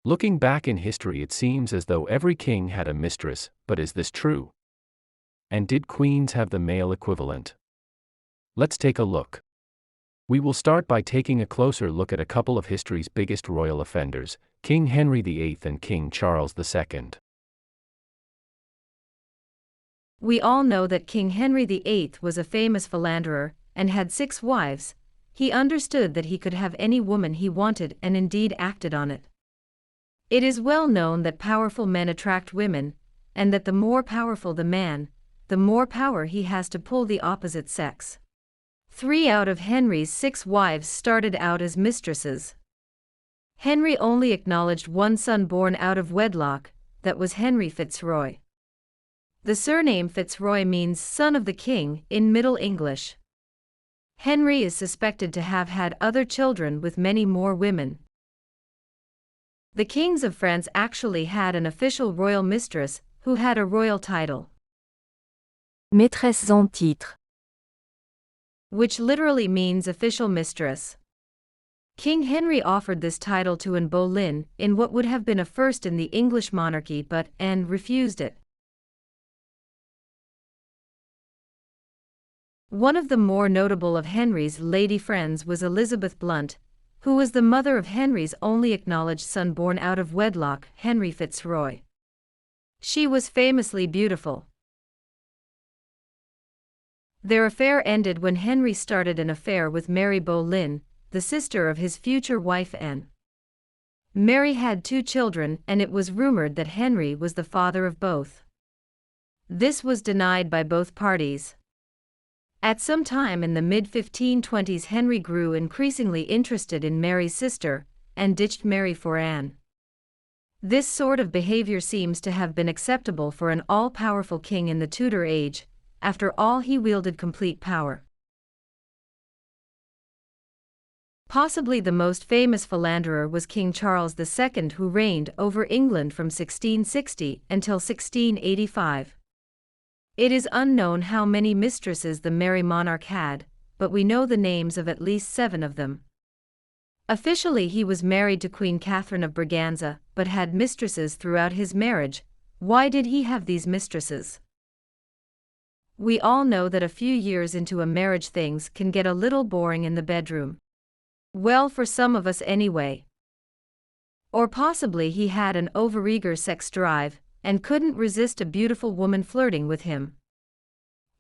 Looking back in history, it seems as though every king had a mistress, but is this true? And did queens have the male equivalent? Let's take a look. We will start by taking a closer look at a couple of history's biggest royal offenders, King Henry VIII and King Charles II. We all know that King Henry VIII was a famous philanderer, and had 6 wives. He understood that he could have any woman he wanted and indeed acted on it. It is well known that powerful men attract women, and that the more powerful the man, the more power he has to pull the opposite sex. 3 out of Henry's 6 wives started out as mistresses. Henry only acknowledged one son born out of wedlock, that was Henry Fitzroy. The surname Fitzroy means son of the king in Middle English. Henry is suspected to have had other children with many more women. The kings of France actually had an official royal mistress who had a royal title, Maîtresse en titre, which literally means official mistress. King Henry offered this title to Anne Boleyn in what would have been a first in the English monarchy, but Anne refused it. One of the more notable of Henry's lady friends was Elizabeth Blount, who was the mother of Henry's only acknowledged son born out of wedlock, Henry Fitzroy. She was famously beautiful. Their affair ended when Henry started an affair with Mary Boleyn, the sister of his future wife Anne. Mary had 2 children, and it was rumored that Henry was the father of both. This was denied by both parties. At some time in the mid-1520s, Henry grew increasingly interested in Mary's sister, and ditched Mary for Anne. This sort of behavior seems to have been acceptable for an all-powerful king in the Tudor age. After all, he wielded complete power. Possibly the most famous philanderer was King Charles II, who reigned over England from 1660 until 1685. It is unknown how many mistresses the merry monarch had, but we know the names of at least 7 of them. Officially he was married to Queen Catherine of Braganza, but had mistresses throughout his marriage. Why did he have these mistresses? We all know that a few years into a marriage things can get a little boring in the bedroom. Well, for some of us anyway. Or possibly he had an overeager sex drive, and couldn't resist a beautiful woman flirting with him.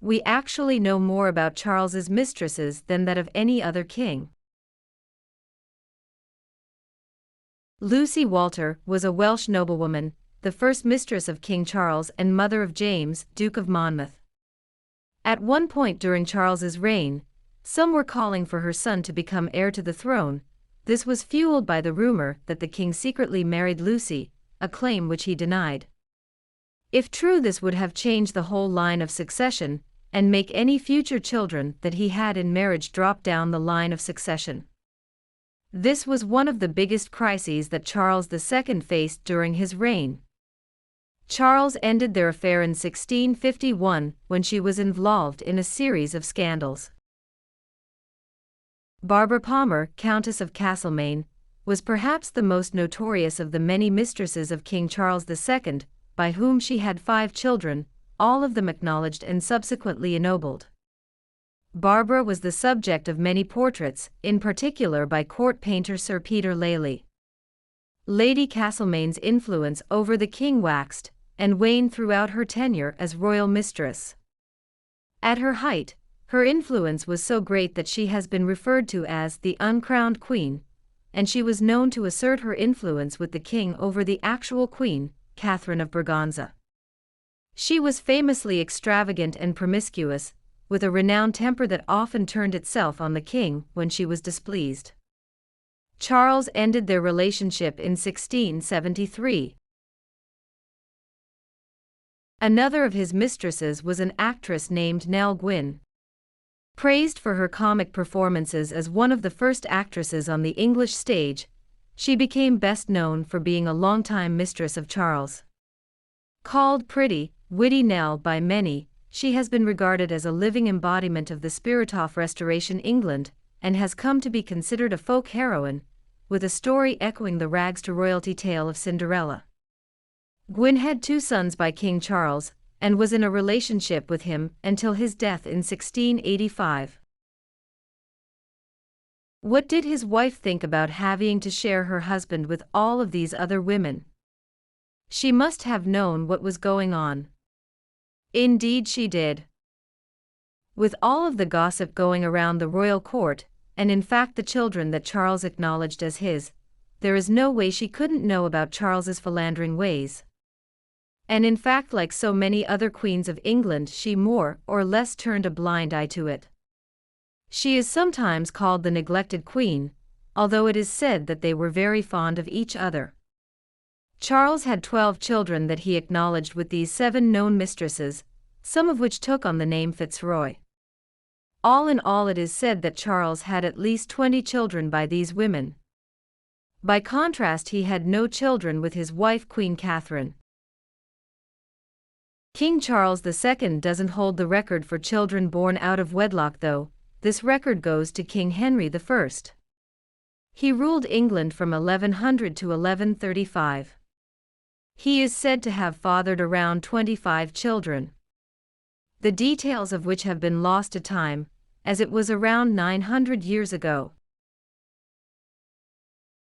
We actually know more about Charles's mistresses than that of any other king. Lucy Walter was a Welsh noblewoman, the first mistress of King Charles and mother of James, Duke of Monmouth. At one point during Charles's reign, some were calling for her son to become heir to the throne. This was fueled by the rumor that the king secretly married Lucy, a claim which he denied. If true, this would have changed the whole line of succession, and make any future children that he had in marriage drop down the line of succession. This was one of the biggest crises that Charles II faced during his reign. Charles ended their affair in 1651 when she was involved in a series of scandals. Barbara Palmer, Countess of Castlemaine, was perhaps the most notorious of the many mistresses of King Charles II, by whom she had 5 children, all of them acknowledged and subsequently ennobled. Barbara was the subject of many portraits, in particular by court painter Sir Peter Lely. Lady Castlemaine's influence over the king waxed and waned throughout her tenure as royal mistress. At her height, her influence was so great that she has been referred to as the uncrowned queen, and she was known to assert her influence with the king over the actual queen, Catherine of Braganza. She was famously extravagant and promiscuous, with a renowned temper that often turned itself on the king when she was displeased. Charles ended their relationship in 1673. Another of his mistresses was an actress named Nell Gwynn. Praised for her comic performances as one of the first actresses on the English stage, she became best known for being a longtime mistress of Charles. Called pretty, witty Nell by many, she has been regarded as a living embodiment of the spirit of Restoration England, and has come to be considered a folk heroine, with a story echoing the rags to royalty tale of Cinderella. Gwyn had 2 sons by King Charles, and was in a relationship with him until his death in 1685. What did his wife think about having to share her husband with all of these other women? She must have known what was going on. Indeed she did. With all of the gossip going around the royal court, and in fact the children that Charles acknowledged as his, there is no way she couldn't know about Charles's philandering ways. And in fact, like so many other queens of England, she more or less turned a blind eye to it. She is sometimes called the neglected queen, although it is said that they were very fond of each other. Charles had 12 children that he acknowledged with these 7 known mistresses, some of which took on the name Fitzroy. All in all, it is said that Charles had at least 20 children by these women. By contrast, he had no children with his wife Queen Catherine. King Charles II doesn't hold the record for children born out of wedlock though. This record goes to King Henry I. He ruled England from 1100 to 1135. He is said to have fathered around 25 children, the details of which have been lost to time, as it was around 900 years ago.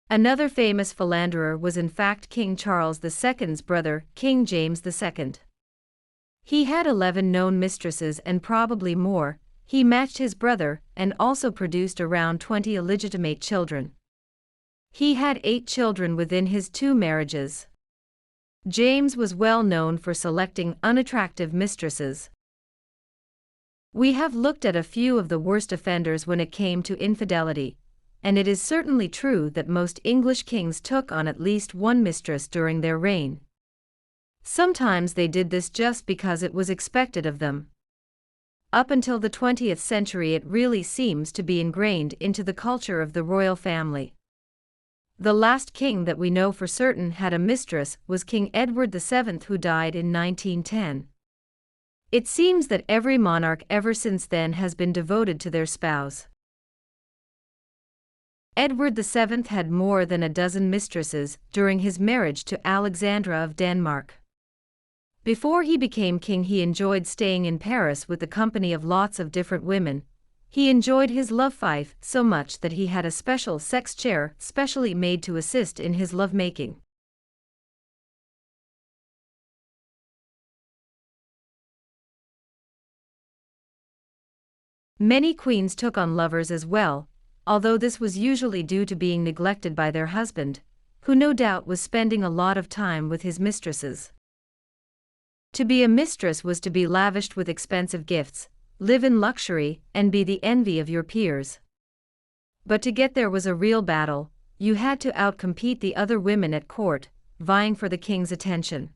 Another famous philanderer was in fact King Charles II's brother, King James II. He had 11 known mistresses and probably more. He matched his brother and also produced around 20 illegitimate children. He had 8 children within his 2 marriages. James was well known for selecting unattractive mistresses. We have looked at a few of the worst offenders when it came to infidelity, and it is certainly true that most English kings took on at least one mistress during their reign. Sometimes they did this just because it was expected of them. Up until the 20th century, it really seems to be ingrained into the culture of the royal family. The last king that we know for certain had a mistress was King Edward VII, who died in 1910. It seems that every monarch ever since then has been devoted to their spouse. Edward VII had more than a dozen mistresses during his marriage to Alexandra of Denmark. Before he became king, he enjoyed staying in Paris with the company of lots of different women. He enjoyed his love life so much that he had a special sex chair specially made to assist in his lovemaking. Many queens took on lovers as well, although this was usually due to being neglected by their husband, who no doubt was spending a lot of time with his mistresses. To be a mistress was to be lavished with expensive gifts, live in luxury, and be the envy of your peers. But to get there was a real battle. You had to outcompete the other women at court, vying for the king's attention.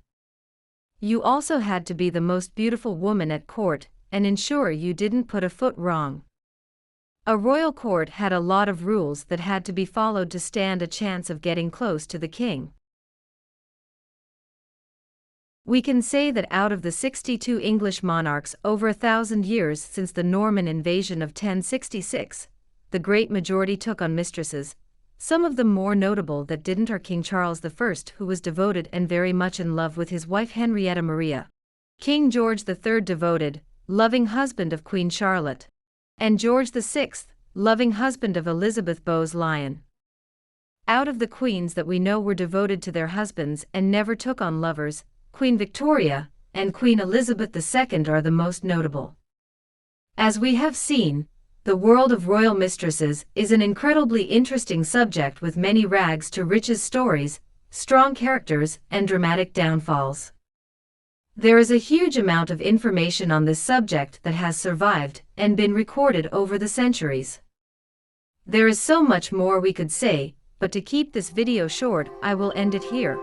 You also had to be the most beautiful woman at court, and ensure you didn't put a foot wrong. A royal court had a lot of rules that had to be followed to stand a chance of getting close to the king. We can say that out of the 62 English monarchs over 1,000 years since the Norman invasion of 1066, the great majority took on mistresses. Some of them more notable that didn't are King Charles I, who was devoted and very much in love with his wife Henrietta Maria, King George III, devoted, loving husband of Queen Charlotte, and George VI, loving husband of Elizabeth Bowes-Lyon. Out of the queens that we know were devoted to their husbands and never took on lovers, Queen Victoria and Queen Elizabeth II are the most notable. As we have seen, the world of royal mistresses is an incredibly interesting subject with many rags to riches stories, strong characters, and dramatic downfalls. There is a huge amount of information on this subject that has survived and been recorded over the centuries. There is so much more we could say, but to keep this video short, I will end it here.